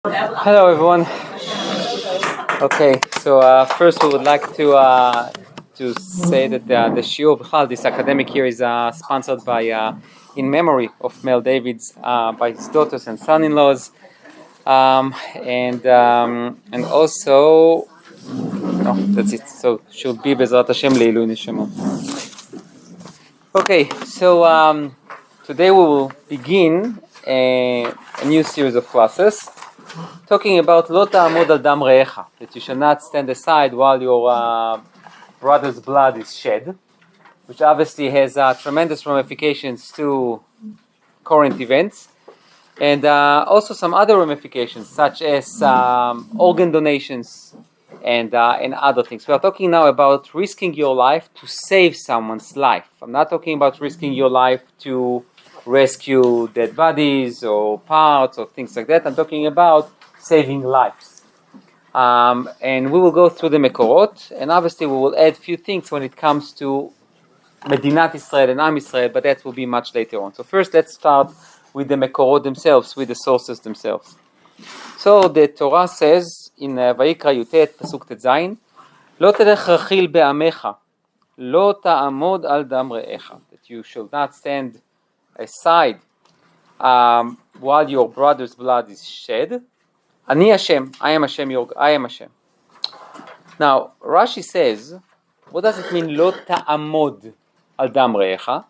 Hello everyone. Okay, so first we would like to say that the SHIUR, this academic year, is sponsored by in memory of Mel Davids by his daughters and son-in-laws, and also no, that's it. So should be Bezrat Hashem Leilui Neshama. Okay, so today we will begin a new series of classes talking about Lo Ta'amod al Dam Ra'ich, that you shall not stand aside while your brother's blood is shed, which obviously has tremendous ramifications to current events, and also some other ramifications such as organ donations and other things. We are talking now about risking your life to save someone's life. I'm not talking about risking your life to rescue dead bodies or parts or things like that. I'm talking about saving lives. And we will go through the Mekorot, and obviously we will add few things when it comes to Medinat Israel and Am Israel, but that will be much later on. So first let's start with the Mekorot themselves, with the sources themselves. So the Torah says in Vayikra Yutet, Pasuk Tetzayin, Lo telech rachil be'amecha, lo ta'amod al dam re'echa, that you shall not stand aside while your brother's blood is shed. Ani Hashem, I am Hashem, I am Hashem. Now, Rashi says, what does it mean, lo ta'amod al dam re'echa?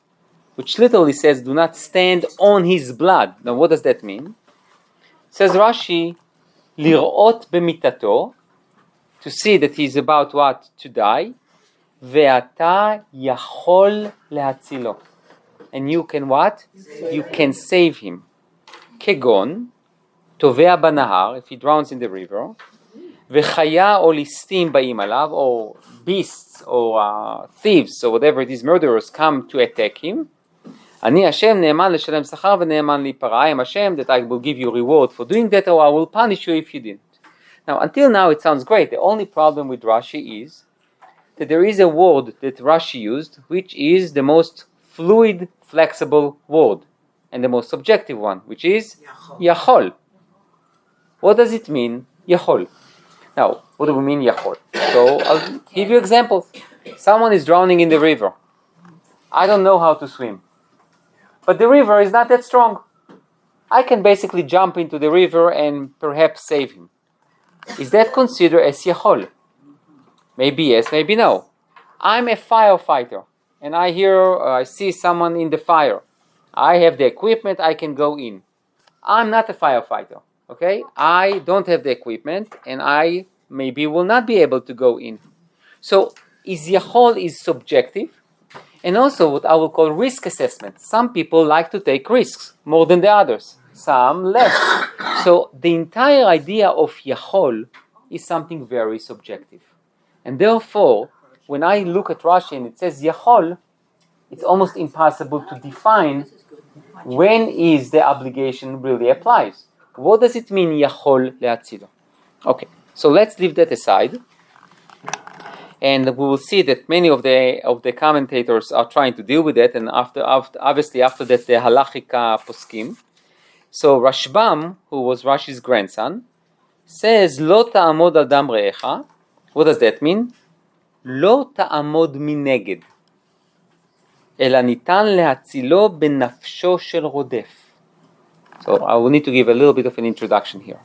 Which literally says, do not stand on his blood. Now, what does that mean? Says Rashi, lir'ot b'mitato, to see that he's about what? To die. Ve'ata yachol lehatzilo. And you can what? You can save him. Kegon, tovea banahar, if he drowns in the river. V'chaya o listim ba'im alav, or beasts, or thieves, or whatever it is, murderers come to attack him. Ani Hashem ne'eman l'shalem sachar v'ne'eman li'para. I am Hashem, that I will give you reward for doing that, or I will punish you if you didn't. Now, until now it sounds great. The only problem with Rashi is that there is a word that Rashi used, which is the most fluid, flexible word, and the most subjective one, which is Yachol. What does it mean, Yachol? Now, what do we mean, Yachol? So, I'll give you examples. Someone is drowning in the river. I don't know how to swim. But the river is not that strong. I can basically jump into the river and perhaps save him. Is that considered as Yachol? Maybe yes, maybe no. I'm a firefighter, and I see someone in the fire. I have the equipment, I can go in. I'm not a firefighter, okay? I don't have the equipment, and I maybe will not be able to go in. So, Yachol is subjective, and also what I will call risk assessment. Some people like to take risks more than the others, some less. So, the entire idea of Yachol is something very subjective. And therefore, when I look at Rashi and it says Yachol, it's almost impossible to define when is the obligation really applies. What does it mean, Yachol le'atzilo? Okay, so let's leave that aside. And we will see that many of the commentators are trying to deal with it, and obviously after that the halachic poskim. So Rashbam, who was Rashi's grandson, says Lo ta'amod al dam re'echa. What does that mean? Lo ta'amod mineged, ela nitan lehatzilo benafsho shel rodef. So I will need to give a little bit of an introduction here.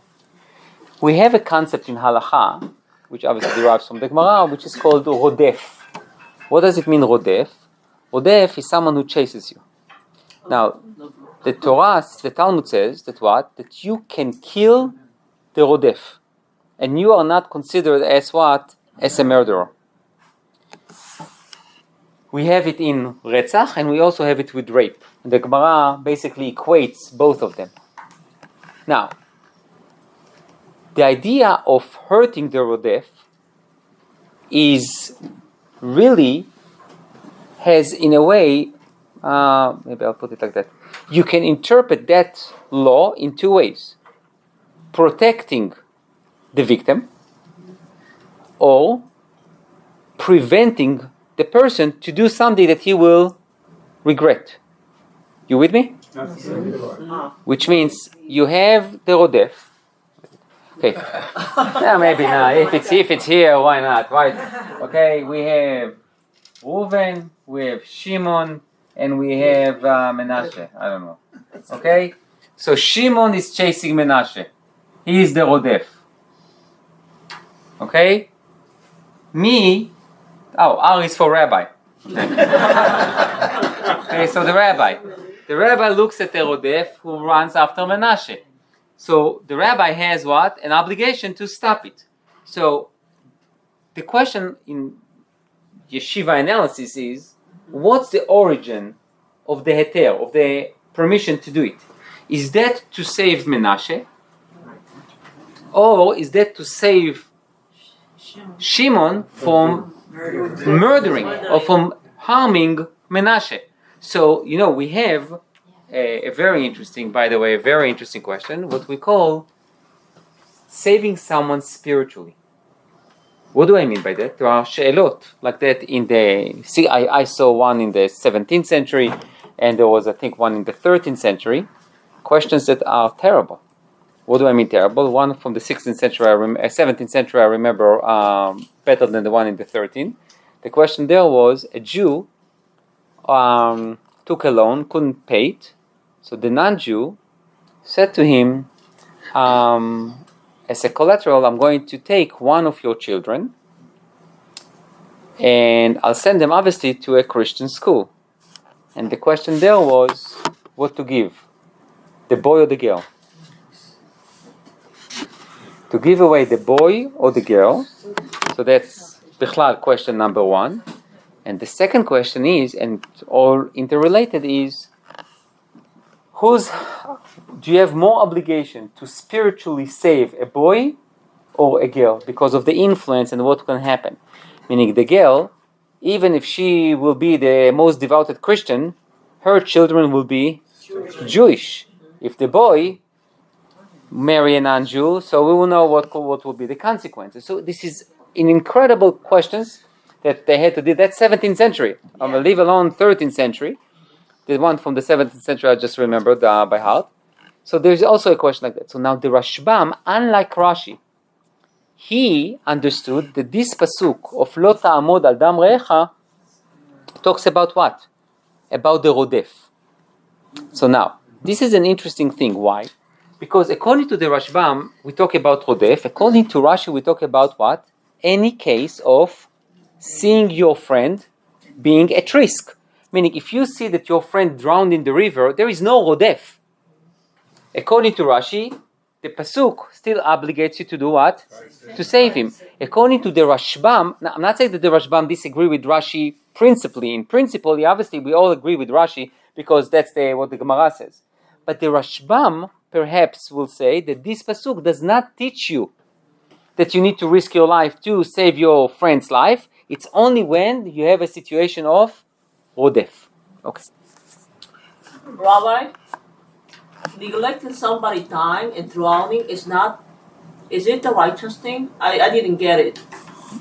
We have a concept in halacha, which obviously derives from the Gemara, which is called rodef. What does it mean, rodef? Rodef is someone who chases you. Now, the Torah, the Talmud says that what? That you can kill the rodef. And you are not considered as what? As a murderer. We have it in Retzach, and we also have it with rape. The Gemara basically equates both of them. Now, the idea of hurting the rodef is really has, in a way, maybe I'll put it like that. You can interpret that law in two ways. Protecting the victim, or preventing the person to do something that he will regret. You with me? Which means you have the rodef, Okay. Yeah, maybe not. If it's here, why not? Right? Okay. We have Reuven, we have Shimon, and we have Menashe. I don't know. Okay. So Shimon is chasing Menashe. He is the Rodef. Okay. R is for Rabbi. Okay. So the Rabbi looks at the Rodef who runs after Menashe. So the Rabbi has what? An obligation to stop it. So the question in yeshiva analysis is, what's the origin of the heter, of the permission to do it? Is that to save Menashe? Or is that to save Shimon from murdering or from harming Menashe? So, we have a very interesting question, what we call saving someone spiritually. What do I mean by that? There are she'elot like that I saw one in the 17th century, and there was, I think, one in the 13th century. Questions that are terrible. What do I mean terrible? One from the 16th century, 17th century, I remember better than the one in the 13th. The question there was, a Jew took a loan, couldn't pay it, so the non-Jew said to him, as a collateral, I'm going to take one of your children and I'll send them obviously to a Christian school. And the question there was, what to give? The boy or the girl? To give away the boy or the girl. So that's Bichlal question number one. And the second question is, and all interrelated, is, do you have more obligation to spiritually save a boy or a girl because of the influence and what can happen? Meaning the girl, even if she will be the most devoted Christian, her children will be Jewish. If the boy marry a non-Jew, so we will know what will be the consequences. So this is an incredible questions that they had to do. That's 17th century. Leave alone 13th century. The one from the 17th century I just remembered by heart. So there's also a question like that. So now the Rashbam, unlike Rashi, he understood that this pasuk of Lo Ta'amod al Dam Re'echa talks about what? About the Rodef. So now, this is an interesting thing. Why? Because according to the Rashbam, we talk about Rodef. According to Rashi, we talk about what? Any case of seeing your friend being at risk. Meaning, if you see that your friend drowned in the river, there is no Rodef. According to Rashi, the pasuk still obligates you to do what? To save him. According to the Rashbam, now I'm not saying that the Rashbam disagree with Rashi principally. In principle, obviously, we all agree with Rashi because that's what the Gemara says. But the Rashbam perhaps will say that this pasuk does not teach you that you need to risk your life to save your friend's life. It's only when you have a situation of Rodef. Okay. Rabbi, neglecting somebody's time and drowning is it the righteous thing? I didn't get it.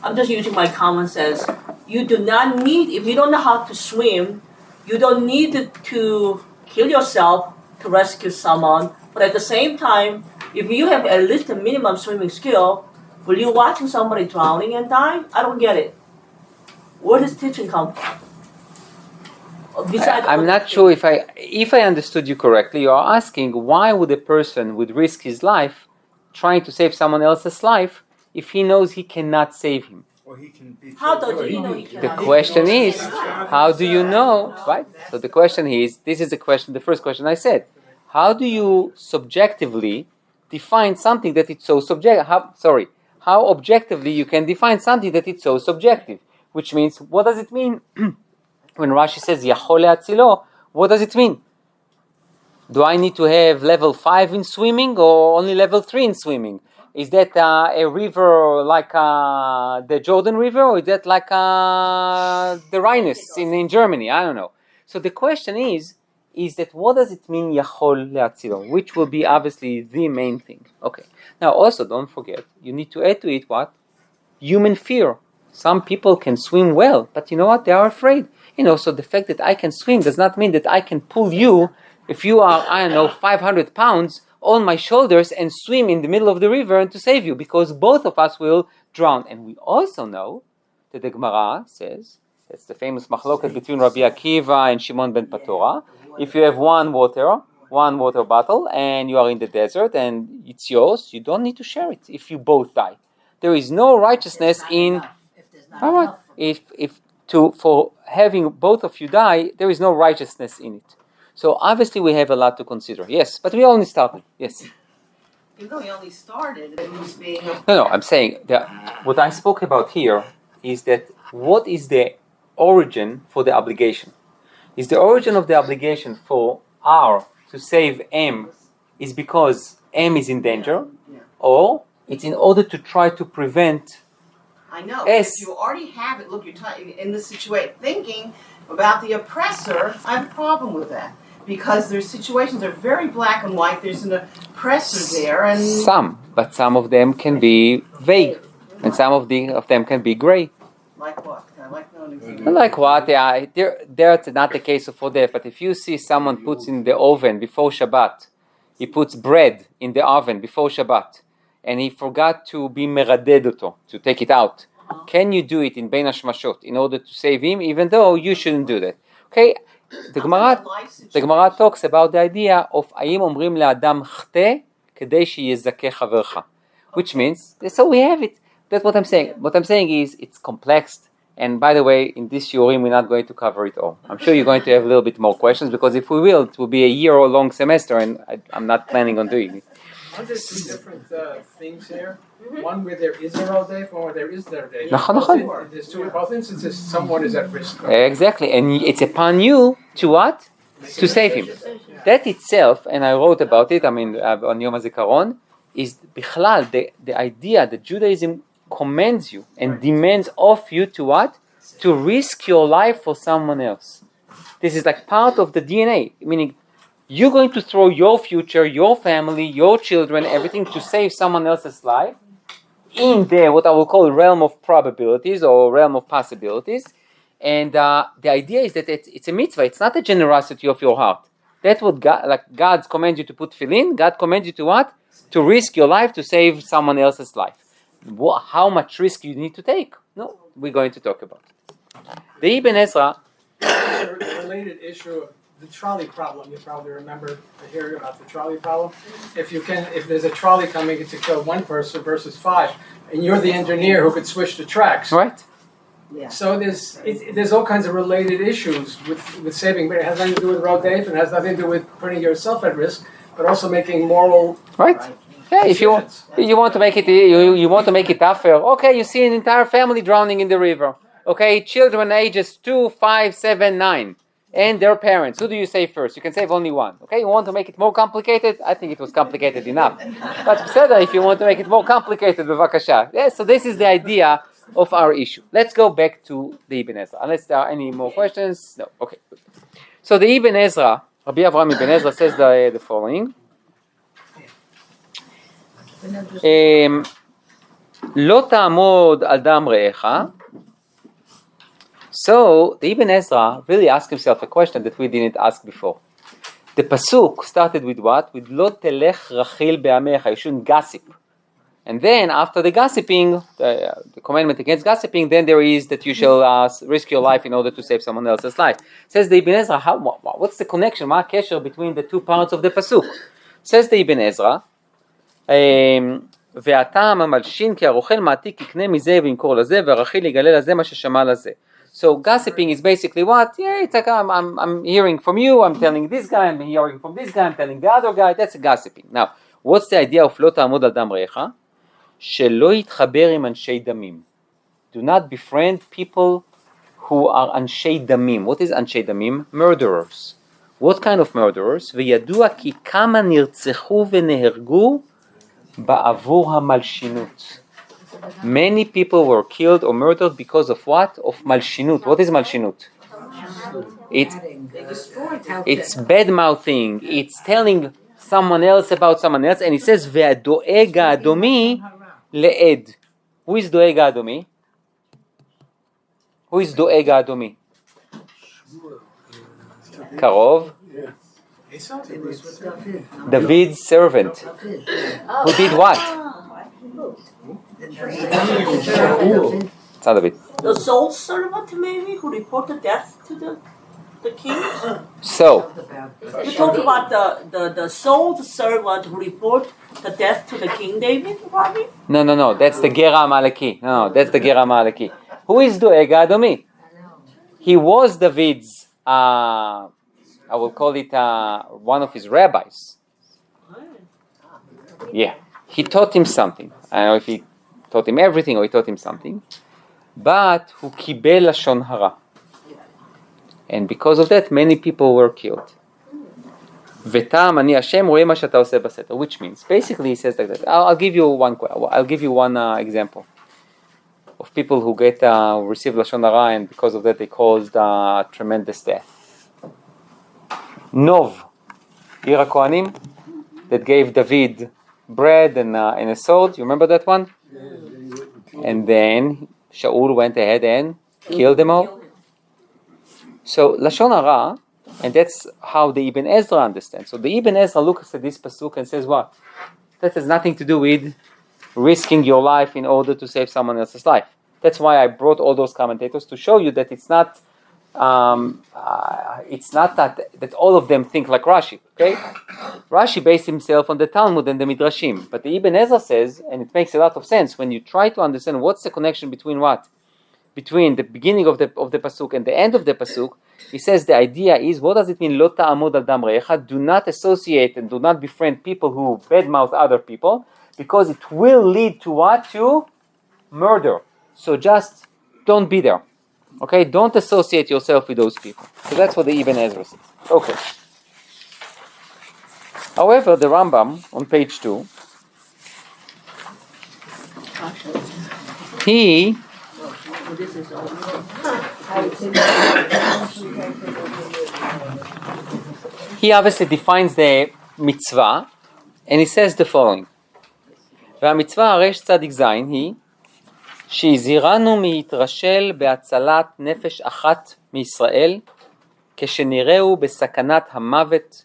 I'm just using my common sense. You do not need, if you don't know how to swim, you don't need to kill yourself to rescue someone. But at the same time, if you have at least a minimum swimming skill, will you watching somebody drowning and dying? I don't get it. Where does teaching come from? I'm not sure if I understood you correctly. You are asking why would a person would risk his life trying to save someone else's life if he knows he cannot save him? Or he can be. How does he know he cannot? The question is, how do you know? Right. So the question is, this is the question. The first question I said, how do you subjectively define something that it's so subjective? How objectively you can define something that it's so subjective? Which means, what does it mean? When Rashi says Yachol le'atzilo, what does it mean? Do I need to have level 5 in swimming or only level 3 in swimming? Is that a river like the Jordan River, or is that like the Rheinus in Germany? I don't know. So the question is that what does it mean Yachol le'atzilo? Which will be obviously the main thing. Okay. Now also don't forget, you need to add to it what? Human fear. Some people can swim well, but you know what? They are afraid. So the fact that I can swim does not mean that I can pull you. If you are, 500 pounds, on my shoulders and swim in the middle of the river and to save you, because both of us will drown. And we also know that the Gemara says, it's the famous machloket between Rabbi Akiva and Shimon ben Patora. If you have one water bottle, and you are in the desert and it's yours, you don't need to share it if you both die. There is no righteousness in... For having both of you die, there is no righteousness in it. So obviously we have a lot to consider. Yes, but we only started. Yes. Even though we only started, it was being... No, I'm saying that what I spoke about here is that what is the origin for the obligation? Is the origin of the obligation for R to save M is because M is in danger, or it's in order to try to prevent... I know, Yes. if you already have it, look, you're in this situation, thinking about the oppressor, I have a problem with that. Because their situations are very black and white, there's an oppressor there, and... But some of them can be vague, and some of them can be gray. Like what? I like knowing exactly. Like what? Yeah, there's not the case for death, but if you see someone puts in the oven before Shabbat, he puts bread in the oven before Shabbat, and he forgot to be meradedoto, to take it out. Can you do it in Bein Hashmashot in order to save him, even though you shouldn't do that? Okay, the Gemara talks about the idea of Ayim Omrim le'adam chte kedei sheyezakeh chavercha, which means, so we have it. That's what I'm saying. What I'm saying is, it's complex. And by the way, in this shiurim, we're not going to cover it all. I'm sure you're going to have a little bit more questions, because if we will, it will be a year-long semester, and I'm not planning on doing it. Aren't there two different things here? One where there is a rodeif, one where there is no rodeif. There's two. In both instances, someone is at risk. Exactly, and it's upon you to what? To save him. That itself, and I wrote about it, on Yom HaZikaron, is bichlal, the idea that Judaism commands you and demands of you to what? To risk your life for someone else. This is like part of the DNA, meaning you're going to throw your future, your family, your children, everything to save someone else's life in the, what I will call, realm of probabilities or realm of possibilities. And the idea is that it's a mitzvah. It's not a generosity of your heart. That's what God commands you to put tefillin. God commands you to what? To risk your life to save someone else's life. How much risk you need to take? No, we're going to talk about it. The Ibn Ezra... The related issue of the trolley problem. You probably remember hearing about the trolley problem. If there's a trolley coming to kill one person versus 5, and you're the engineer who could switch the tracks. Right. Yeah. So there's all kinds of related issues with saving, but it has nothing to do with rodeif, and it has nothing to do with putting yourself at risk, but also making moral... Right. Yeah, if you want to make it you want to make it tougher, okay, you see an entire family drowning in the river. Okay, children ages 2, 5, 7, 9, and their parents. Who do you save first? You can save only one. Okay, you want to make it more complicated? I think it was complicated enough. But if you want to make it more complicated, bevakasha. Yeah, so this is the idea of our issue. Let's go back to the Ibn Ezra. Unless there are any more questions? No. Okay. So the Ibn Ezra, Rabbi Avraham Ibn Ezra says the following. לא תעמוד על דם רעיך. So the Ibn Ezra really asked himself a question that we didn't ask before. The pasuk started with what? With לא תלך רכיל בעמך. You shouldn't gossip. And then after the gossiping, the commandment against gossiping, then there is that you shall risk your life in order to save someone else's life. Says the Ibn Ezra, what's the connection? מה הקשר between the two parts of the pasuk? Says the Ibn Ezra, והטעם המלשין כי הרוכל מעתיק יקנה מזה וימכור לזה והרכיל יגלה לזה מה ששמע לזה. So gossiping is basically what? Yeah, it's like I'm hearing from you, I'm telling this guy, I'm hearing from this guy, I'm telling the other guy. That's gossiping. Now, what's the idea of לא תעמוד על דם רעיך? שלא יתחבר עם אנשי דמים. Do not befriend people who are אנשי דמים. What is אנשי דמים? Murderers. What kind of murderers? וידוע כי כמה נרצחו ונהרגו בעבור המלשינות. Many people were killed or murdered because of what? Of malshinut. What is malshinut? It's bad mouthing. It's telling someone else about someone else. And it says והדואג האדומי לעד. Who is דואג האדומי? Who is דואג האדומי? קרוב? Esau? It was with David's servant. Who did what? It's not David. The soul servant maybe who reported death to the king? So, You talk about the soul servant who report the death to the king David, Rabbi? no. That's the Gera Amaleki. No, that's the Gera Amaleki. Who is Doeg Adomi? He was David's, I will call it one of his rabbis. Yeah. He taught him something. I don't know if he taught him everything or he taught him something. But who kibel lashon hara. And because of that, many people were killed. V'tam ani Hashem roeh ma she'ata oseh baseter, which means basically he says like that. I'll give you one example of people who receive lashon hara, and because of that they caused tremendous death. Nov, Iyar Kohanim, that gave David bread and a sword. You remember that one? And then Shaul went ahead and killed them all. So lashon hara, and that's how the Ibn Ezra understands. So the Ibn Ezra looks at this pasuk and says, what? That has nothing to do with risking your life in order to save someone else's life. That's why I brought all those commentators to show you that it's not that all of them think like Rashi. Okay, Rashi based himself on the Talmud and the Midrashim, but the Ibn Ezra says, and it makes a lot of sense when you try to understand what's the connection between what. Between the beginning of the pasuk and the end of the pasuk, he says the idea is, what does it mean? Lo ta'amod al dam ra'echa. Do not associate and do not befriend people who badmouth other people, because it will lead to what? To murder. So just don't be there. Okay, don't associate yourself with those people. So that's what the Ibn Ezra says. Okay. However, the Rambam on page 2, he obviously defines the mitzvah, and he says the following: והמצווה הרש צדיק זין היא שהזהירנו מהתרשל בהצלת נפש אחת מישראל כשנראהו בסכנת המוות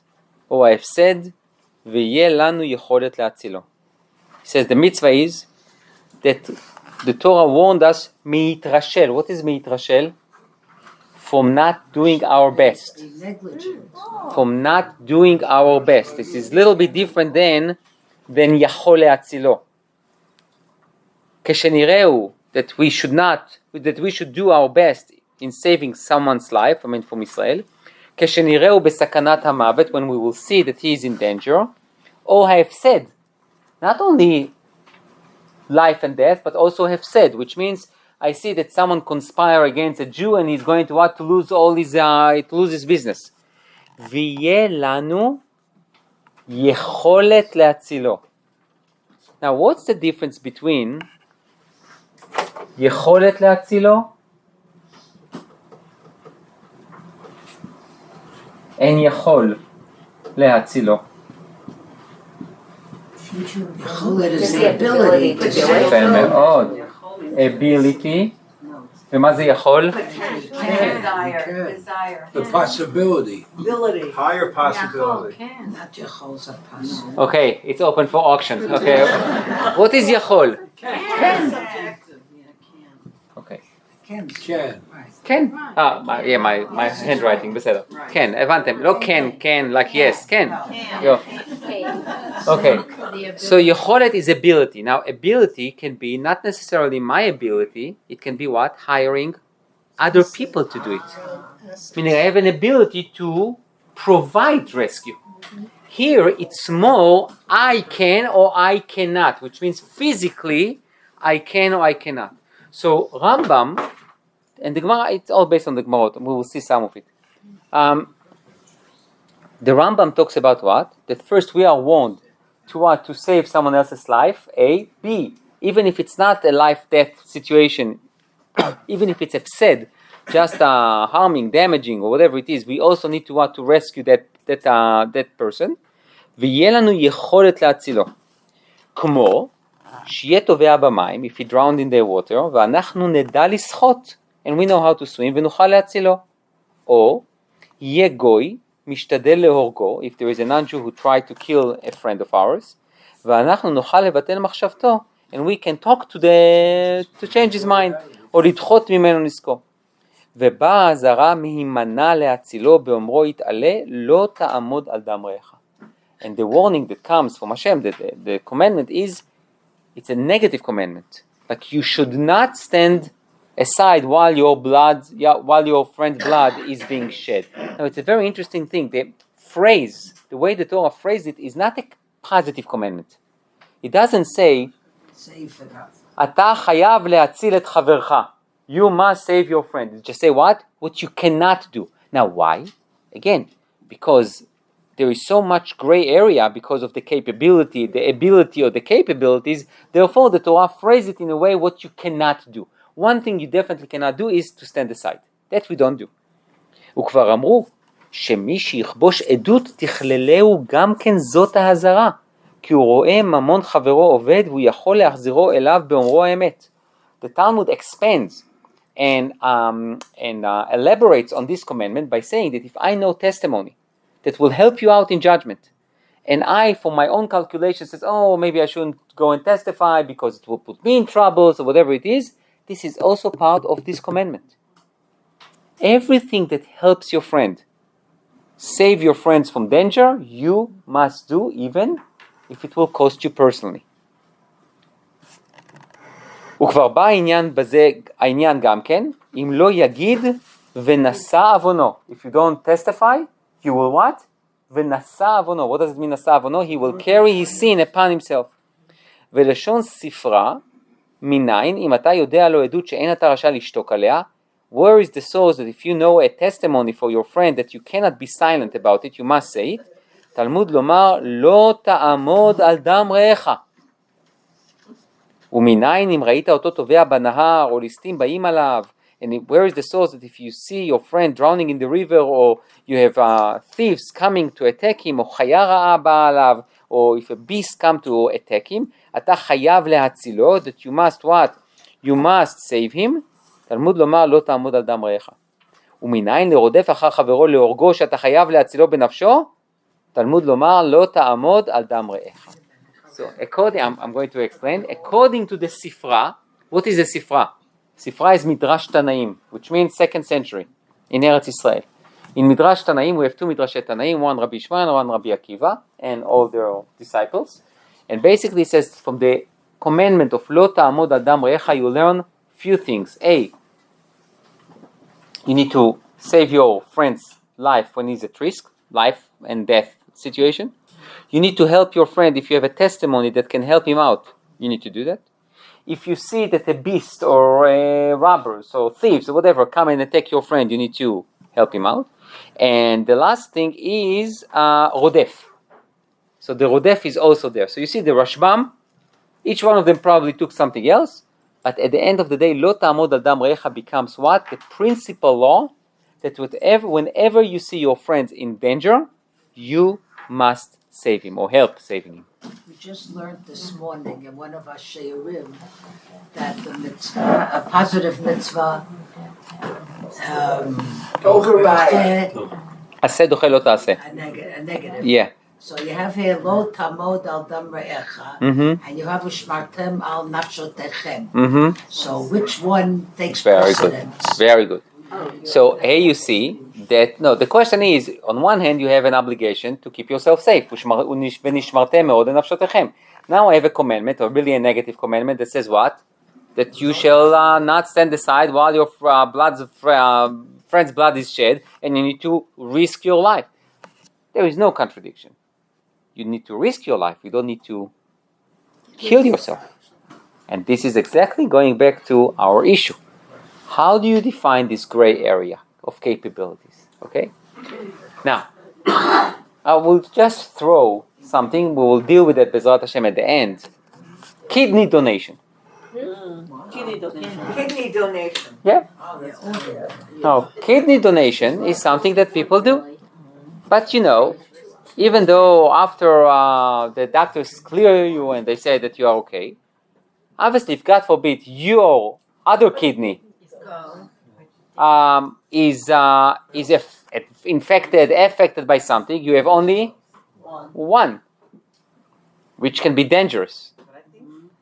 או ההפסד ויהיה לנו יכולת להצילו. He says the mitzvah is that the Torah warned us מהתרשל. What is מהתרשל? From not doing our best. From not doing our best. This is a little bit different than יכול להצילו. כשנראהו, that we should do our best in saving someone's life, from Israel. כשנראהו בסכנת המוות, when we will see that he is in danger. או ההפסד, not only life and death, but also הפסד, which means I see that someone conspire against a Jew and he's going to lose all his business. ויהיה לנו יכולת להצילו. Now, what's the difference between יכולת להצילו and יכול להצילו? יכולת is the ability to do it. יפה מאוד. ability. ומה זה יכול? Desire. The possibility. Ability. Higher possibility. Not יכול's a possibility. Okay, it's open for auction. Okay. What is יכול? Okay. Can. Can. כן. my handwriting, בסדר. כן, הבנתם. לא כן, like yes, כן. Okay. So יכולת is ability. Now, ability can be not necessarily my ability. It can be what? Hiring other people to do it. Meaning I have an ability to provide rescue. Here, it's more I can or I cannot, which means physically I can or I cannot. So Rambam, and the Gemara, it's all based on the Gemara, we will see some of it. The Rambam talks about what? That first we are warned to what? To save someone else's life, A. B. Even if it's not a life-death situation, even if it's upset, just harming, damaging, or whatever it is, we also need to what? To rescue that person. ויהיה לנו יכולת להצילו. כמו שיהיה טובע במים, if he drowned in the water, ואנחנו נדע לשחות, and we know how to swim, ונוכל להצילו. או יהיה גוי, משתדל להורגו, if there is a non-Jew who tried to kill a friend of ours, ואנחנו נוכל לבטל מחשבתו, and we can talk to change his mind, או לדחות ממנו נזקו. ובאה הזרה מהימנע להצילו באומרו יתעלה, לא תעמוד על דם רעיך. And the warning that comes from Hashem, the commandment is, it's a negative commandment. Like you should not stand aside while your friend's blood is being shed. Now it's a very interesting thing. The phrase, the way the Torah phrased it, is not a positive commandment. It doesn't say, אתה חייב להציל את חברך. You must save your friend. It just say what? What you cannot do. Now why? Again, because there is so much gray area because of the capability, the ability or the capabilities. Therefore, the Torah phrased it in a way what you cannot do. One thing you definitely cannot do is to stand aside. That we don't do. וכבר אמרו, שמי שיכבוש עדות תכללהו גם כן זאת ההזרה, כי הוא רואה ממון חברו עובד והוא יכול להחזירו אליו באומרו האמת. The Talmud expands and elaborates on this commandment by saying that if I know testimony that will help you out in judgment, and I, for my own calculation, says, oh, maybe I shouldn't go and testify because it will put me in trouble, or whatever it is, this is also part of this commandment. Everything that helps your friend, save your friends from danger, you must do, even if it will cost you personally. וכבר בא העניין גם כן, אם לא יגיד ונשא עוונו. If you don't testify, you will what? ונשא עוונו. What does it mean נשא עוונו? He will carry his sin upon himself. ולשון ספרה, מניין, אם אתה יודע לו עדות שאין אתה רשאי לשתוק עליה, where is the source that if you know a testimony for your friend that you cannot be silent about it, you must say it. תלמוד לומר, לא תעמוד על דם רעיך. ומניין אם ראית אותו טובע בנהר או ליסטים באים עליו, and where is the source that if you see your friend drowning in the river or you have thieves coming to attack him או חיה רעה באה עליו or if a beast come to attack him, אתה חייב להצילו, that you must what? You must save him. תלמוד לומר לא תעמוד על דם רעיך. ומניין לרודף אחר חברו להורגו שאתה חייב להצילו בנפשו, תלמוד לומר לא תעמוד על דם רעיך. So I'm going to explain. According to the Sifra, what is a Sifra? Sifra is Midrash Tanaim, which means 2nd century in Eretz Israel. In Midrash Tanaim, we have 2 Midrash Tanaim, one Rabbi Shimon, one Rabbi Akiva, and all their disciples. And basically it says from the commandment of Lo Ta'amod Adam Recha, you learn few things. A, you need to save your friend's life when he's at risk, life and death situation. You need to help your friend if you have a testimony that can help him out. You need to do that. If you see that a beast or robbers or thieves or whatever come and attack your friend, you need to help him out. And the last thing is Rodef. So the Rodef is also there. So you see the Rashbam, each one of them probably took something else, but at the end of the day, Lo Ta'amod Al Dam Recha becomes what? The principal law that whenever you see your friends in danger, you must save him or help saving him. We just learned this morning in one of our SHIURim that the mitzvah, a positive mitzvah, override עשה דוחה לא תעשה. a negative. Yeah. So you have here lo tamod al dam re'echa, and you have ushmartem al nafshotechem. So which one takes precedence? Very good. So here you see that, no, the question is, on one hand you have an obligation to keep yourself safe. Now I have a commandment, or really a negative commandment, that says what? That you shall not stand aside while your friend's blood is shed, and you need to risk your life. There is no contradiction. You need to risk your life. You don't need to kill yourself. And this is exactly going back to our issue. How do you define this gray area of capabilities? Okay? Now, I will just throw something. We will deal with it, Bezrat Hashem, at the end. Kidney donation. Kidney donation. Kidney donation. Yeah. Now, kidney donation is something that people do. But you know, even though after the doctors clear you and they say that you are okay, obviously, if God forbid your other kidney affected by something, you have only one, which can be dangerous.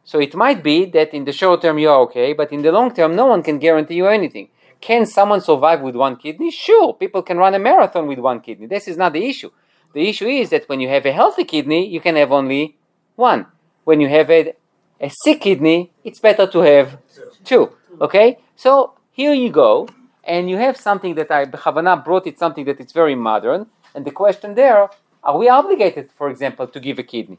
So it might be that in the short term you're okay, but in the long term no one can guarantee you anything. Can someone survive with one kidney? Sure, people can run a marathon with one kidney. This is not the issue. The issue is that when you have a healthy kidney, you can have only one. When you have a sick kidney, it's better to have two. Okay? So here you go, and you have something that I b'chavana brought it, something that it's very modern, and the question there, are we obligated, for example, to give a kidney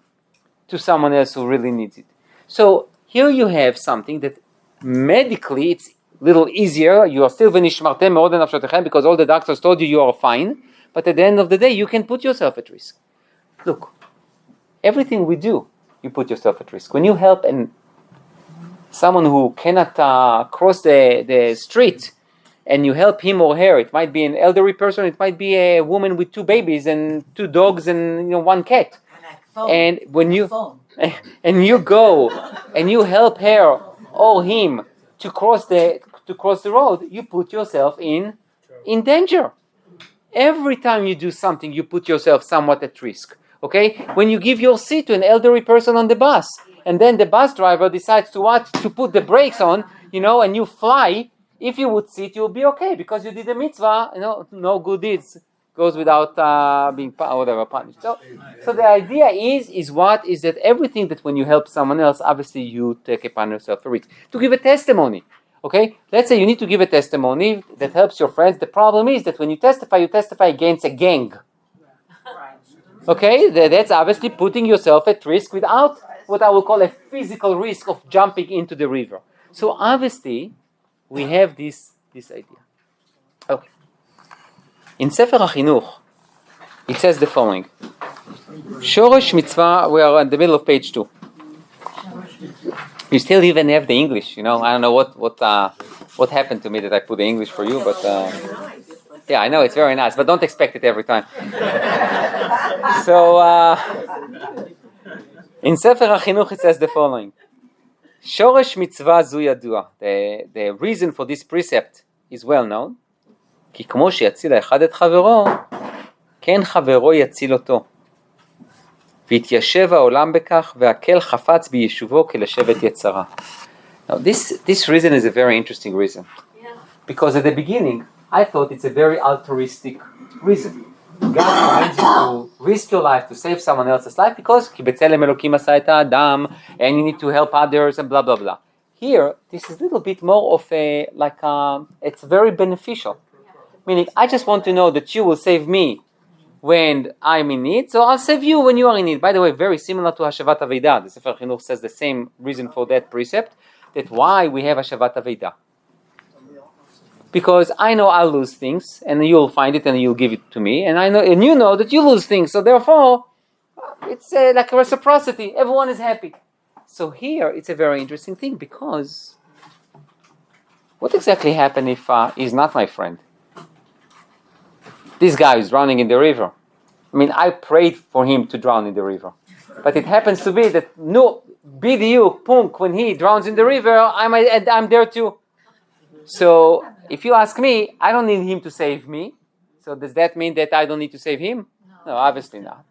to someone else who really needs it? So here you have something that medically it's a little easier. You are still v'nishmartem me'od lenafshotechem because all the doctors told you are fine, but at the end of the day you can put yourself at risk. Look, everything we do, you put yourself at risk. When you help someone who cannot cross the street, and you help him or her, it might be an elderly person, it might be a woman with 2 babies and 2 dogs and 1 cat. And when you and you go and you help her or him to cross the road, you put yourself in danger. Every time you do something, you put yourself somewhat at risk. Okay? When you give your seat to an elderly person on the bus, and then the bus driver decides to put the brakes on, and you fly, if you would sit, you'll be okay because you did a mitzvah. No good deeds goes without being punished. So the idea is that everything that when you help someone else, obviously you take upon yourself a risk to give a testimony. Okay, let's say you need to give a testimony that helps your friends. The problem is that when you testify against a gang. Okay, that's obviously putting yourself at risk without what I will call a physical risk of jumping into the river. So obviously, we have this idea. Okay. In Sefer HaChinuch, it says the following. Shoresh mitzvah, we are in the middle of page 2. You still even have the English, I don't know what happened to me that I put the English for you, but yeah, I know it's very nice, but don't expect it every time. So, in Sefer HaChinuch it says the following. Shoresh mitzvah zu yadua. The reason for this precept is well known. כי כמו שיציל האחד את חברו, כן חברו יציל אותו. והתיישב העולם בכך, והקל חפץ ביישובו כלשבת יצרה. Now this reason is a very interesting reason. Because at the beginning, I thought it's a very altruistic reason. God commands you to risk your life to save someone else's life because כי בצלם אלוקים עשה את האדם, and you need to help others and blah blah blah. Here, this is a little bit more of it's very beneficial. Meaning, I just want to know that you will save me when I'm in need, so I'll save you when you are in need. By the way, very similar to Hashavat Aveidah. The Sefer HaChinuch says the same reason for that precept, that why we have Hashavat Aveidah. Because I know I'll lose things, and you'll find it and you'll give it to me, and you know that you lose things, so therefore, it's like a reciprocity. Everyone is happy. So here, it's a very interesting thing, because what exactly happened if he's not my friend? This guy is drowning in the river. I mean, I prayed for him to drown in the river. But it happens to be that, no, BDU, punk, when he drowns in the river, I'm there too. So, if you ask me, I don't need him to save me. So does that mean that I don't need to save him? No, obviously not.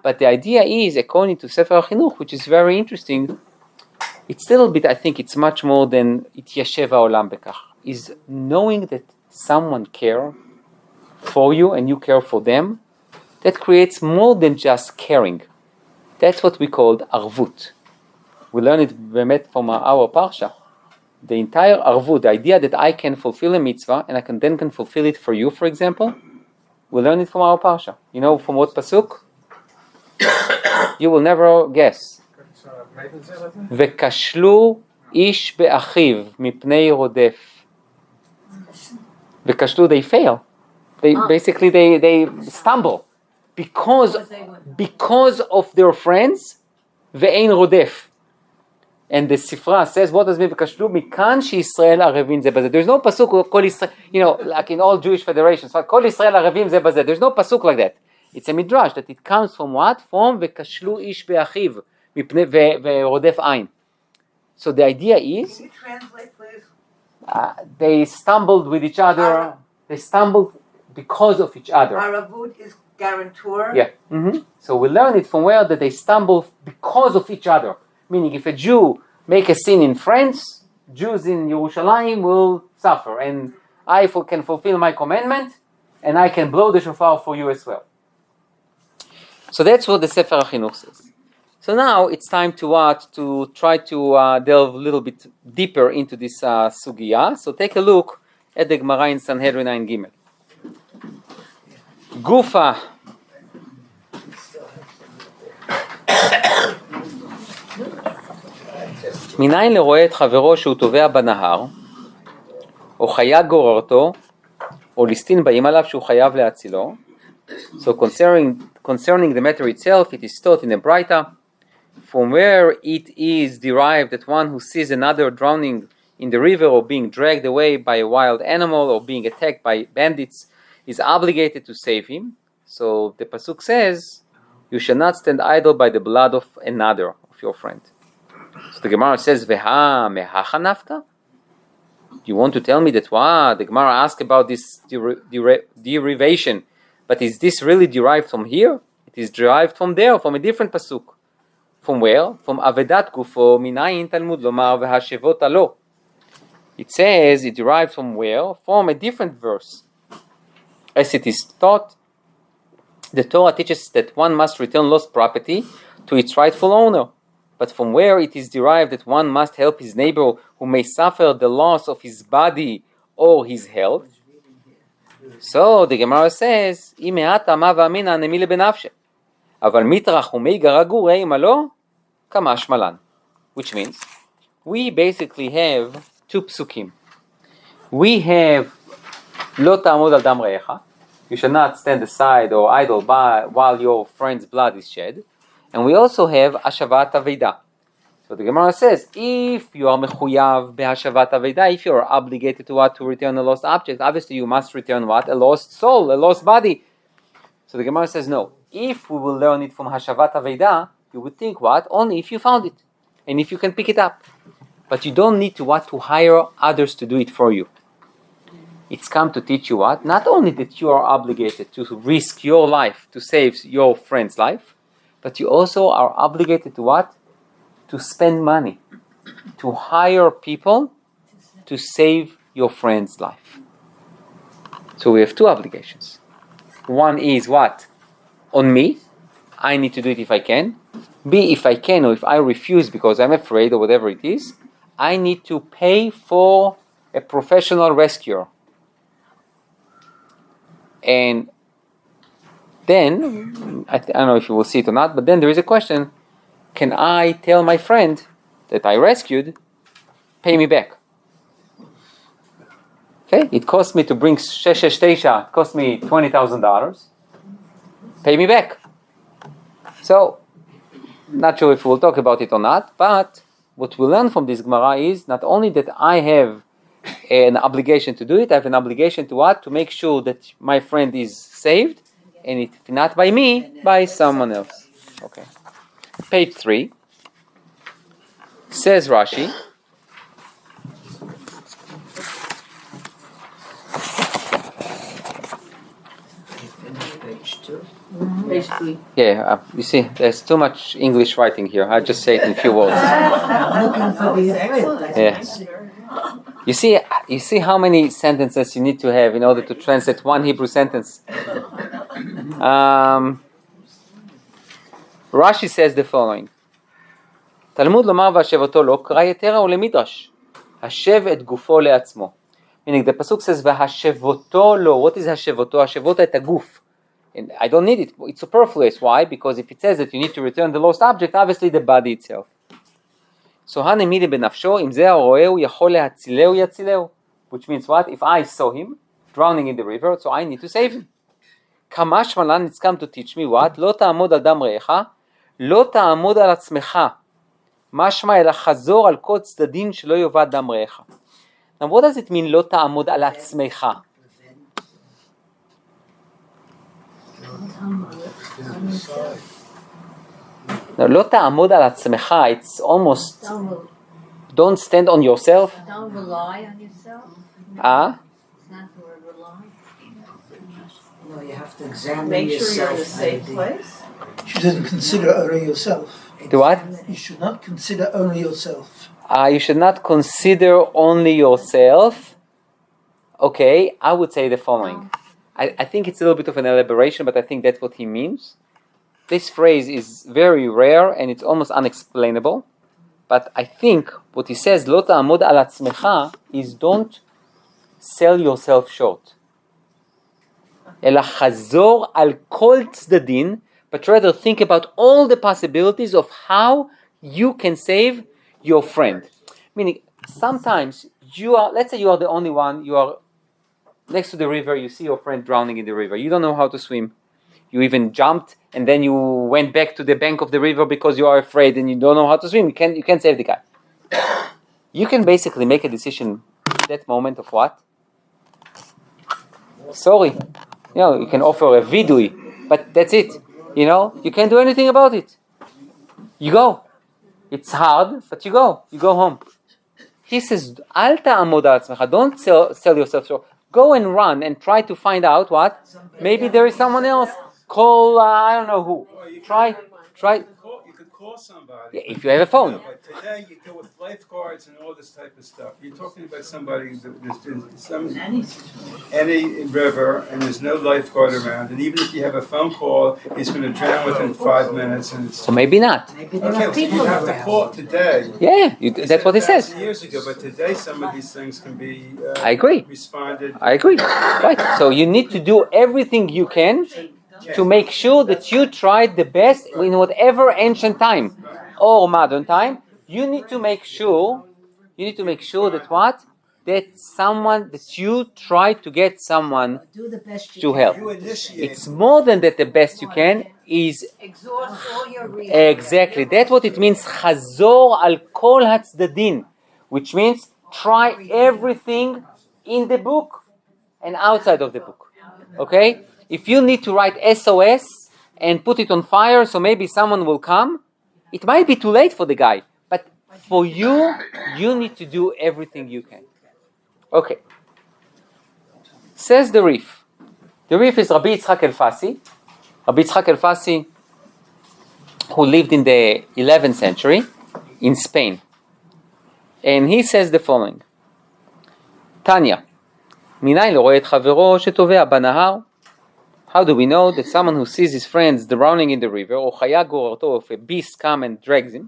But the idea is, according to Sefer HaChinuch, which is very interesting, it's a little bit, I think it's much more than Ityashev ha'olam bekach, is knowing that someone cares for you and you care for them, that creates more than just caring. That's what we call arvut. We learn it from our parsha. The entire arvut, the idea that I can fulfill a mitzvah and I can fulfill it for you, for example, we learn it from our parsha. You know from what pasuk? You will never guess. וכשלו איש באחיו מפני רודף. וכשלו, they fail. They stumble because of their friends. ואין רודף. And the Sifra says, what does mean וכשלו? מכאן שישראל ערבים זה בזה. There's no pasuk כל ישראל, like in all Jewish federations, כל ישראל ערבים זה בזה. There's no pasuk like that. It's a midrash that it comes from what? From וכשלו איש באחיו ורודף עין. So the idea is, Can you translate, please? they stumbled with each other. They stumbled because of each other. Aravut is guarantor. Yeah. So we learn it from where that they stumble because of each other. Meaning, if a Jew make a sin in France, Jews in Yerushalayim will suffer, and I can fulfill my commandment, and I can blow the shofar for you as well. So that's what the Sefer HaChinuch says. So now it's time to what? To try to delve a little bit deeper into this sugya. So take a look at the Gemara in Sanhedrin Ayin Gimel. Gufa. מניין לרואה את חברו שהוא טובע בנהר, או חיה גוררתו, או ליסטין באים עליו שהוא חייב להצילו. So concerning the matter itself, it is taught in the Braita, from where it is derived that one who sees another drowning in the river or being dragged away by a wild animal or being attacked by bandits is obligated to save him. So the pasuk says, you shall not stand idle by the blood of another, of your friend. So the Gemara says, Veha mehacha nafka? You want to tell me that what? The Gemara asks about this derivation, but is this really derived from here? It is derived from there, from a different pasuk. From where? From Avedat Gufo Minayin Talmud Lomar Vehashevot Alo. It says it derived from where? From a different verse. As it is taught, the Torah teaches that one must return lost property to its rightful owner. But from where it is derived that one must help his neighbor who may suffer the loss of his body or his health. So the Gemara says, which means we basically have two psukim. We have Lo ta'amod al dam ra'echa, you shall not stand aside or idle by while your friend's blood is shed. And we also have Hashavat Aveida. So the Gemara says, if you are mechuyav behashavat Aveida, if you are obligated to what? To return a lost object, obviously you must return what? A lost soul, a lost body. So the Gemara says, no. If we will learn it from Hashavat Aveida, you would think what? Only if you found it. And if you can pick it up. But you don't need to what? To hire others to do it for you. It's come to teach you what? Not only that you are obligated to risk your life to save your friend's life, but you also are obligated to what? To spend money, to hire people to save your friend's life. So we have two obligations. One is what? On me. I need to do it if I can. B, if I can or if I refuse because I'm afraid or whatever it is, I need to pay for a professional rescuer. And then, I don't know if you will see it or not, but then there is a question, can I tell my friend that I rescued, pay me back? Okay, it cost me to bring Sheshesh it cost me $20,000, pay me back. So, not sure if we'll talk about it or not, but what we learn from this Gemara is not only that I have an obligation to do it, I have an obligation to what? To make sure that my friend is saved, and if not by me, by someone else. Okay. Page 3. Says Rashi. Page 2. Page 3. Yeah, you see, there's too much English writing here. I just say it in a few words. I'm looking for the effect. Yes. You see how many sentences you need to have in order to translate one Hebrew sentence. Rashi says the following. תלמוד לומר והשבתו לו, קרא יתרה ולמדרש. השב את גופו לעצמו. Meaning the pasuk says והשבתו לו. What is השבתו? השבתו את הגוף. And I don't need it. It's superfluous. Why? Because if it says that you need to return the lost object, obviously the body itself. So הנמידי בנפשו, אם זה הרואהו, יכול להצילהו יצילהו. Which means what? If I saw him drowning in the river, so I need to save him. כמשמע לן, it's come to teach me what? לא תעמוד על דם רעיך, לא תעמוד על עצמך. משמע אלא חזור על כל צדדים שלא יאבד דם רעיך. Now what does it mean לא תעמוד על עצמך? Now, לא תעמוד על עצמך, it's almost Don't stand on yourself. Don't rely on yourself. Huh? It's not the word rely. No, you have to examine Make sure yourself. you're in a safe maybe. place. You shouldn't consider only yourself. Do what? You should not consider only yourself. You should not consider only yourself. Okay, I would say the following. I think it's a little bit of an elaboration, but I think that's what he means. This phrase is very rare and it's almost unexplainable. But I think what he says, לא תעמוד על עצמך, is don't sell yourself short. אלא חזור על כל צדדים, but rather think about all the possibilities of how you can save your friend. Meaning, sometimes let's say you are the only one, you are next to the river, you see your friend drowning in the river. You don't know how to swim. You even jumped and then you went back to the bank of the river because you are afraid and you don't know how to swim. You can't save the guy. You can basically make a decision at that moment of what? Sorry. You can offer a vidui, but that's it. You can't do anything about it. You go. It's hard, but you go. You go home. He says, Al ta'amod al עצמך. Don't sell yourself short. Go and run and try to find out what? Maybe there is someone else. Call, I don't know who. Try. You could call somebody. Yeah, if you have a phone. Yeah, but today you go with lifeguards and all this type of stuff. You're talking about somebody that's in any river and there's no lifeguard around, and even if you have a phone call, he's going to drown within 5 minutes. And it's So maybe not. Maybe there okay. are So you people have to around. call today. Yeah, that's what he says. Years ago, but today some of these things can be. I agree. Responded. I agree. Right. So you need to do everything you can to make sure that you tried the best in whatever ancient time or modern time. You need to make sure that what? That you try to get someone Do the best you to can. help. You initiate. It's more than that the best you can is Exhaust all your resources. exactly. That's what it means. חזור על כל הצדדים, which means try everything in the book and outside of the book. Okay? If you need to write SOS and put it on fire so maybe someone will come, it might be too late for the guy. But for you need to do everything you can. Okay. Says the Rif. The Rif is Rabbi Yitzchak El-Fassi. Rabbi Yitzchak El-Fassi, who lived in the 11th century in Spain. And he says the following. Tanya, מניין לא רואה את חברו שטובע בנהר? How do we know that someone who sees his friends drowning in the river, או חיה גוררתו, if a beast come and drags him,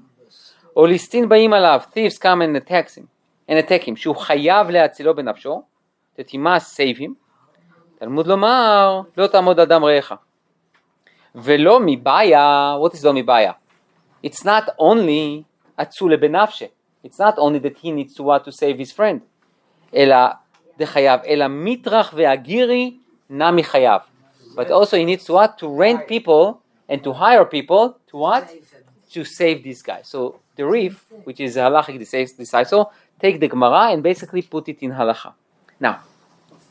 או ליסטין באים עליו, thieves come and attack him, שהוא חייב להצילו בנפשו, that he must save him, תלמוד לומר, לא תעמוד על דם רעיך. ולא מבעיה, what is לא מבעיה? It's not only אצולה בנפשה, it's not only that he needs to save his friend, אלא דחייב, אלא מטרח והגירי נע מחייב. But also he needs to rent people and to hire people to what? To save this guy. So the Rif, which is a halachic disciple, take the Gemara and basically put it in halacha. Now,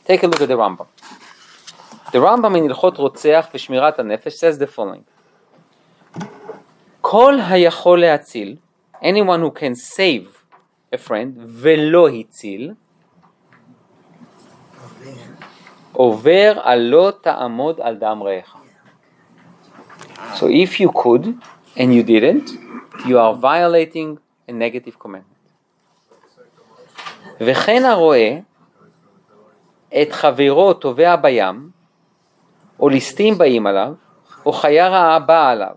take a look at the Rambam. The Rambam in Ilchot Rotzeach v'Shmirat HaNefesh says the following. Kol hayachol le'atzil, anyone who can save a friend, ve'lo hitzil, over לא תעמוד על דם רעיך. So if you could and you didn't, you are violating a negative commandment. וכן הרואה את חברו טובע בים, או ליסטים באים עליו, או חיה רעה באה עליו.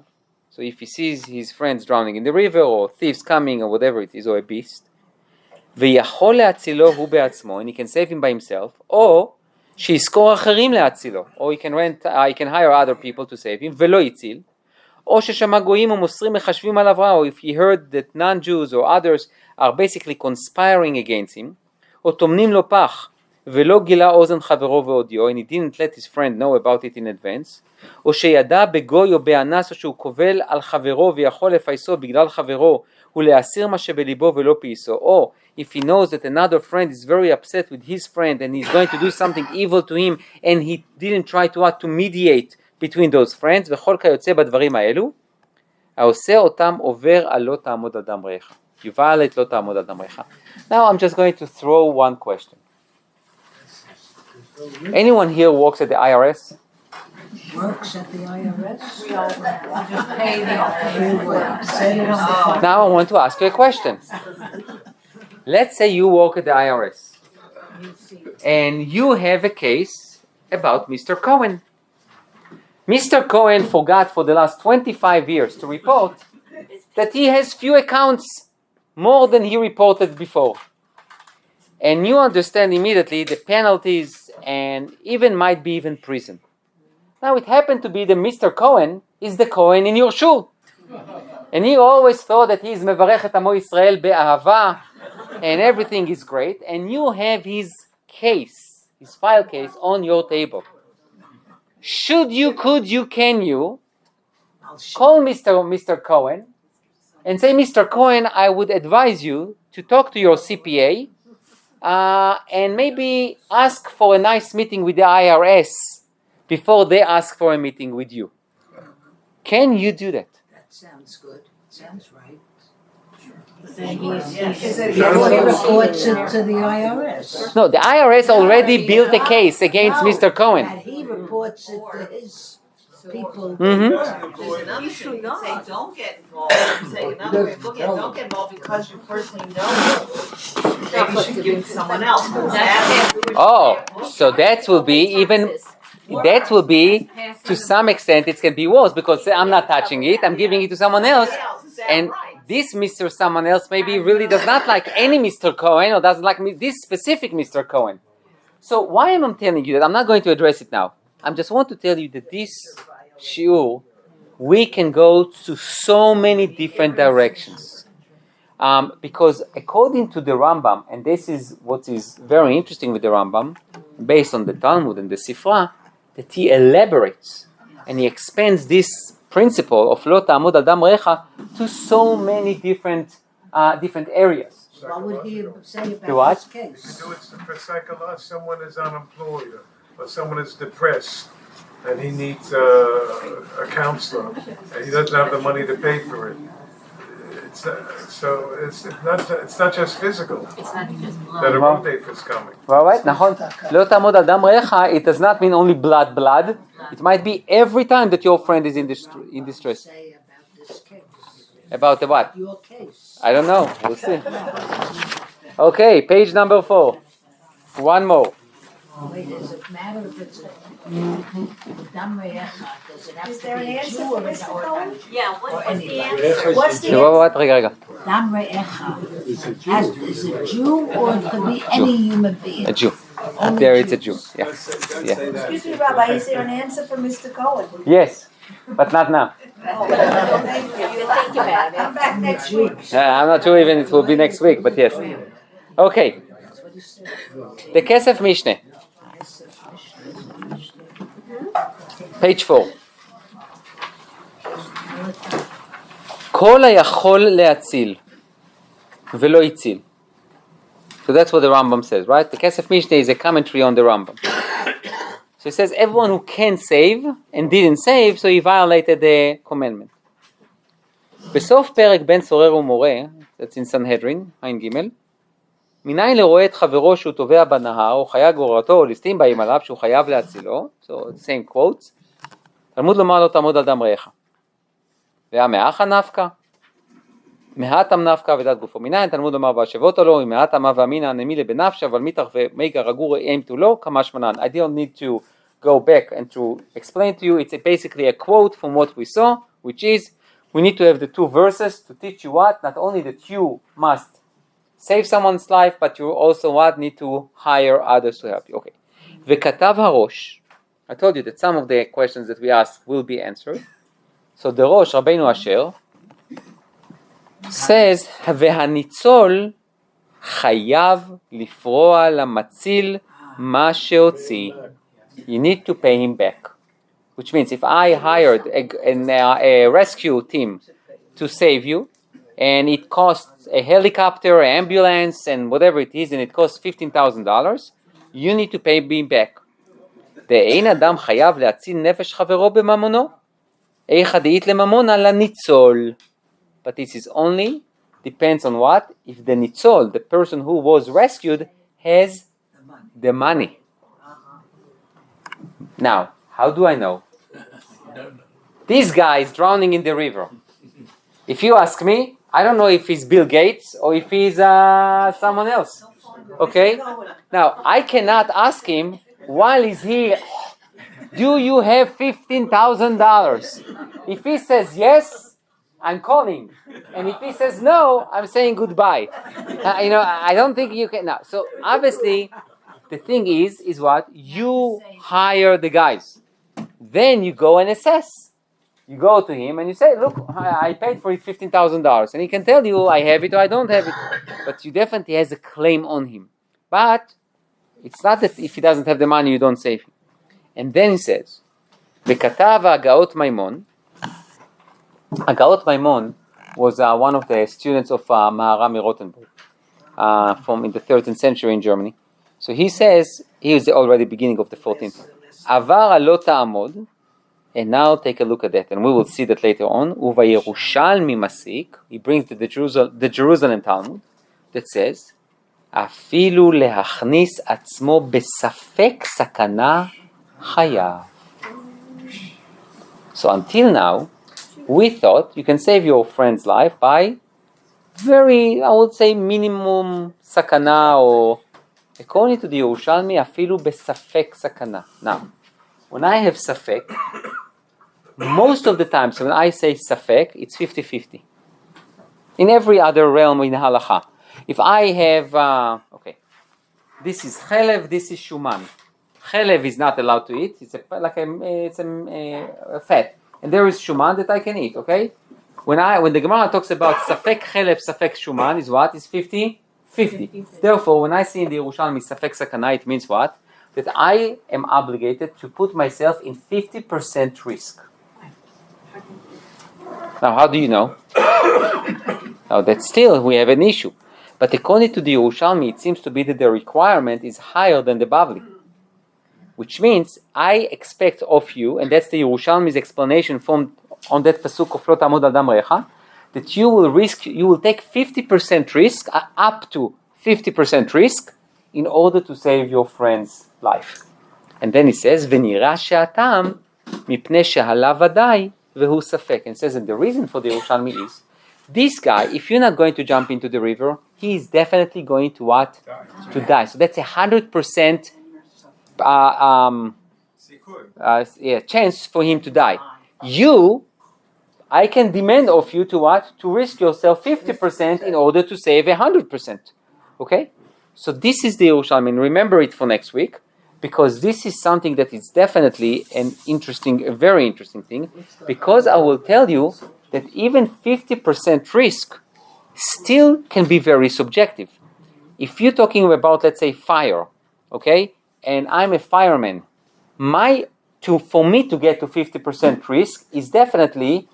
So if he sees his friends drowning in the river, or thieves coming, or whatever it is, or a beast, ויכול להצילו הוא בעצמו, and he can save him by himself, או שיזכור אחרים להצילו, or he can hire other people to save him, ולא יציל, או ששמע גויים ומוסרים מחשבים עליו רע, or if he heard that non-Jews or others are basically conspiring against him, או טומנים לו פח, ולא גילה אוזן חברו והודיעו, and he didn't let his friend know about it in advance, או שידע בגוי או באנס, או שהוא קובל על חברו ויכול לפייסו בגלל חברו, ולהסיר מה שבליבו ולא פייסו, או if he knows that another friend is very upset with his friend and he's going to do something evil to him and he didn't try to mediate between those friends, וכל כיוצא בדברים האלו, העושה אותם עובר על לא תעמוד על דם רעיך. You violate לא תעמוד על דם רעיך. Now I'm just going to throw one question. Anyone here works at the IRS? Works at the IRS? Just pay the. Now I want to ask you a question. Let's say you work at the IRS and you have a case about Mr. Cohen. Mr. Cohen forgot for the last 25 years to report that he has few accounts, more than he reported before. And you understand immediately the penalties and even might be even prison. Now it happened to be that Mr. Cohen is the Cohen in your shul. And he always thought that he is mevarech et amo Yisrael be'ahava and everything is great. And you have his case, his file case on your table. Should you, could you, can you call Mr. Cohen and say, Mr. Cohen, I would advise you to talk to your CPA and maybe ask for a nice meeting with the IRS before they ask for a meeting with you. Can you do that? That sounds good. Sounds right. Before he reports it to the IRS. No, the IRS already built a case against Mr. Cohen. And he reports it to his people. Mm-hmm. There's another thing you can say, don't get involved. You say another way of looking at it, don't get involved because you personally know him. Maybe you should give it to someone else. Oh, so that will be, to some extent, it can be worse because I'm not touching it, I'm giving it to someone else. And this Mr. someone else maybe really does not like any Mr. Cohen or doesn't like this specific Mr. Cohen. So why am I telling you that? I'm not going to address it now. I just want to tell you that this shiur, we can go to so many different directions. Because according to the Rambam, and this is what is very interesting with the Rambam, based on the Talmud and the Sifra, that he elaborates and he expands this principle of lo ta'amod al dam recha to so many different areas. What would he say Do what? about this case? Do it for psychology. Someone is unemployed or someone is depressed and he needs a counselor and he doesn't have the money to pay for it. It's not just physical. It's not just blood. That a rotator is coming. Right? נכון. לא תעמוד על דם רעיך, it does not mean only blood. It might be every time that your friend is in distress. Say about this case. About what? Your case. I don't know. We'll see. Okay, page number 4. One more. Wait, does it matter if it's a dam re'echa? Does it have Is there to an be a answer Jew for or Mr. or Cohen? Yeah, or what's the anybody? answer? What's the what? רגע. Dam re'echa is a Jew or it could be any human being. A Jew. Only There it's a Jews. Jew. Yeah. Yeah. Excuse me, Rabbi, is there an answer for Mr. Cohen? Yes, but not now. Oh, thank you. You think about it. Come back next week. I'm not sure even it will be next week, but yes. Okay. The Kesef Mishneh. Page 4. כל היכול להציל ולא הציל. So that's what the Rambam says, right? The Kesef Mishneh is a commentary on the Rambam. So it says everyone who can save and didn't save, so he violated the commandment. בסוף פרק בן סורר ומורה, that's in Sanhedrin, עין ג', מניין לרואה את חברו שהוא טובע בנהר, או חיה גוררתו, או ליסטים באים עליו, שהוא חייב להצילו, so the same quotes, תלמוד לומר לו תעמוד על דם רעיך. והמאחה נפקא, מהתם נפקא ודעת גופו מניין, תלמוד לומר והשבות לו, מהתם ואמינא נמילה בנפשה, אבל מיתח ומיגה רגור אימתו לו, כמש מנן. I don't need to go back and to explain to you, it's basically a quote from what we saw, which is, we need to have the two verses to teach you what, not only that you must save someone's life, but you also what, need to hire others to help you. Okay. וכתב הראש, I told you that some of the questions that we asked will be answered. So the Rosh, Rabbeinu Asher, says, והניצול חייב לפרוע למציל מה שהוציא. You need to pay him back. Which means if I hired a rescue team to save you, and it costs a helicopter, an ambulance, and whatever it is, and it costs $15,000, you need to pay me back. ואין אדם חייב להציל נפש חברו בממונו, איכא דאית לממונה לניצול. But this is only depends on what? If the nitzol, the person who was rescued, has the money. Now, how do I know? This guy is drowning in the river. If you ask me, I don't know if he's Bill Gates or if he's someone else. Okay? Now, I cannot ask him while he's here, do you have $15,000? If he says yes, I'm calling. And if he says no, I'm saying goodbye. I don't think you can. Now, so obviously, the thing is what? You hire the guys. Then you go and assess. You go to him and you say, look, I paid for it $15,000. And he can tell you, I have it or I don't have it. But you definitely has a claim on him. But it's not that if he doesn't have the money, you don't save him. And then he says, וכתב הגאות מימון. הגאות מימון was one of the students of Maharami Rothenburg from in the 13th century in Germany. So he says, he is already beginning of the 14th. עבר הלא תעמוד. And now take a look at that, and we will see that later on. ובירושלמי מסיק, he brings the Jerusalem Talmud, that says, אפילו להכניס עצמו בספק סכנה חייב. So until now, we thought you can save your friend's life by very, I would say, minimum sakana, or according to the Yerushalmi, אפילו בספק סכנה. Now, when I have safek, most of the time, so when I say safek, it's 50-50. In every other realm in halacha, if I have, this is chelev, this is shuman. Chelev is not allowed to eat; it's a fat, and there is shuman that I can eat. Okay, when the Gemara talks about safek chelev, safek shuman, is what? Is 50-50. Therefore, when I see in the Yerushalmi safek sakana, it means what? That I am obligated to put myself in 50% risk. Now, how do you know? Now, that still we have an issue. But according to the Yerushalmi, it seems to be that the requirement is higher than the Bavli. Which means I expect of you, and that's the Yerushalmi's explanation from on that pasuk of Lo Ta'amod al Dam Re'echa, that you will take 50% risk, up to 50% risk, in order to save your friend's life. And then he says, ונראה שהטעם מפני שעלה ודאי והוא ספק. And says that the reason for the Yerushalmi is, this guy, if you're not going to jump into the river, he is definitely going to what? To die. So that's 100% chance for him to die. I can demand of you to what? To risk yourself 50% in order to save 100%. Okay? So this is the Yerushalmi. Remember it for next week, because this is something that is definitely a very interesting thing, because I will tell you that even 50% risk still can be very subjective. If you're talking about, let's say, fire, okay, and I'm a fireman, for me to get to 50% risk is definitely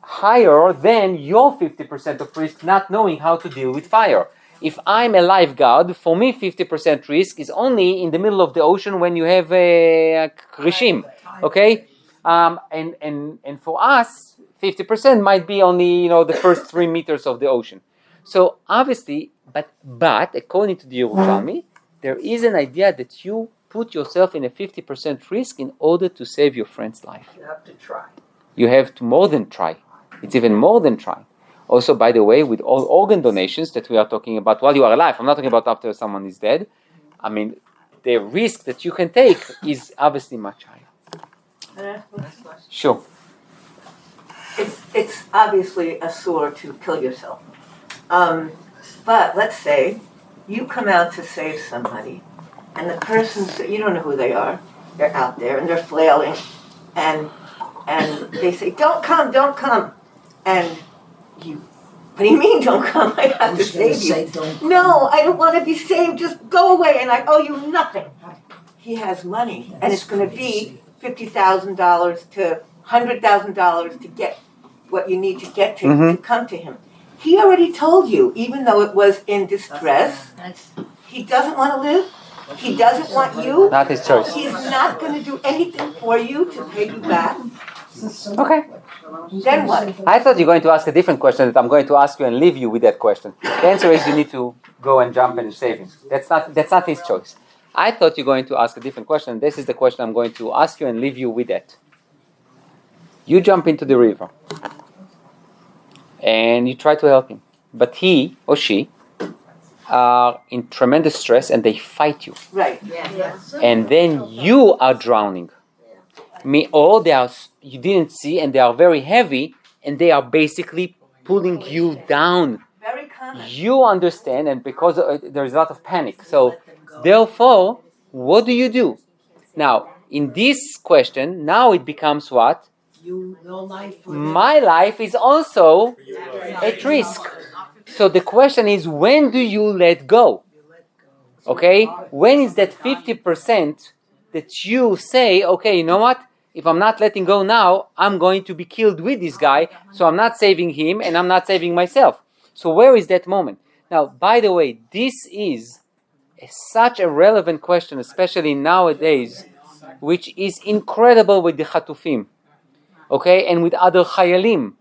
higher than your 50% of risk not knowing how to deal with fire. If I'm a lifeguard, for me 50% risk is only in the middle of the ocean when you have a krishim, okay? And for us, 50% might be only, the first 3 meters of the ocean. So obviously, but according to the Yerushalmi, there is an idea that you put yourself in a 50% risk in order to save your friend's life. You have to try. You have to more than try. It's even more than try. Also, by the way, with all organ donations that we are talking about while you are alive, I'm not talking about after someone is dead. I mean, the risk that you can take is obviously much higher. Can I ask one question? Sure. It's obviously a SHIUR to kill yourself. But let's say you come out to save somebody, and the person, you don't know who they are, they're out there and they're flailing, and they say, don't come. And you, what do you mean don't come? I have to save you. No, I don't want to be saved, just go away and I owe you nothing. He has money, and it's going to be $50,000 to $100,000 to get what you need to get to come to him. He already told you, even though it was in distress, he doesn't want to live. He doesn't want you. Not his choice. He's not going to do anything for you to pay you back. Okay. Then what? I thought you're going to ask a different question that I'm going to ask you and leave you with that question. The answer is you need to go and jump and save him. That's not his choice. I thought you're going to ask a different question. This is the question I'm going to ask you and leave you with that. You jump into the river and you try to help him. But he or she are in tremendous stress and they fight you. Right. And then you are drowning. Or you didn't see and they are very heavy and they are basically pulling you down. Very common. You understand, and because there's a lot of panic. So therefore, what do you do? Now, in this question, now it becomes what? Your life. My life is also at risk. So the question is, when do you let go? Okay? When is that 50% that you say, okay, you know what? If I'm not letting go now, I'm going to be killed with this guy, so I'm not saving him and I'm not saving myself. So where is that moment? Now, by the way, this is such a relevant question, especially nowadays, which is incredible with the Chatufim, okay, and with other Chayalim.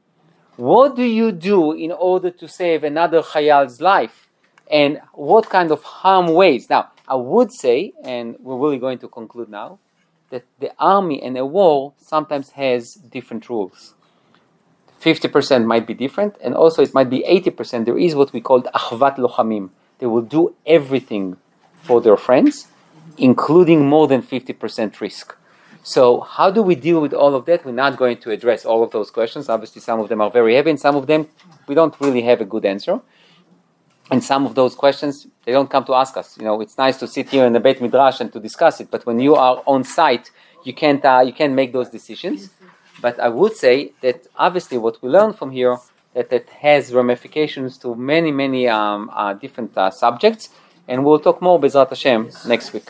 What do you do in order to save another Chayal's life? And what kind of harm ways? Now, I would say, and we're really going to conclude now, that the army and a war sometimes has different rules. 50% might be different, and also it might be 80%. There is what we call achvat lochamim. They will do everything for their friends, including more than 50% risk. So how do we deal with all of that? We're not going to address all of those questions. Obviously, some of them are very heavy, and some of them we don't really have a good answer. And some of those questions, they don't come to ask us. It's nice to sit here in the Beit Midrash and to discuss it, but when you are on site, you can't make those decisions. But I would say that obviously what we learn from here, that it has ramifications to many, many different subjects, and we'll talk more, B'ezrat Hashem, next week.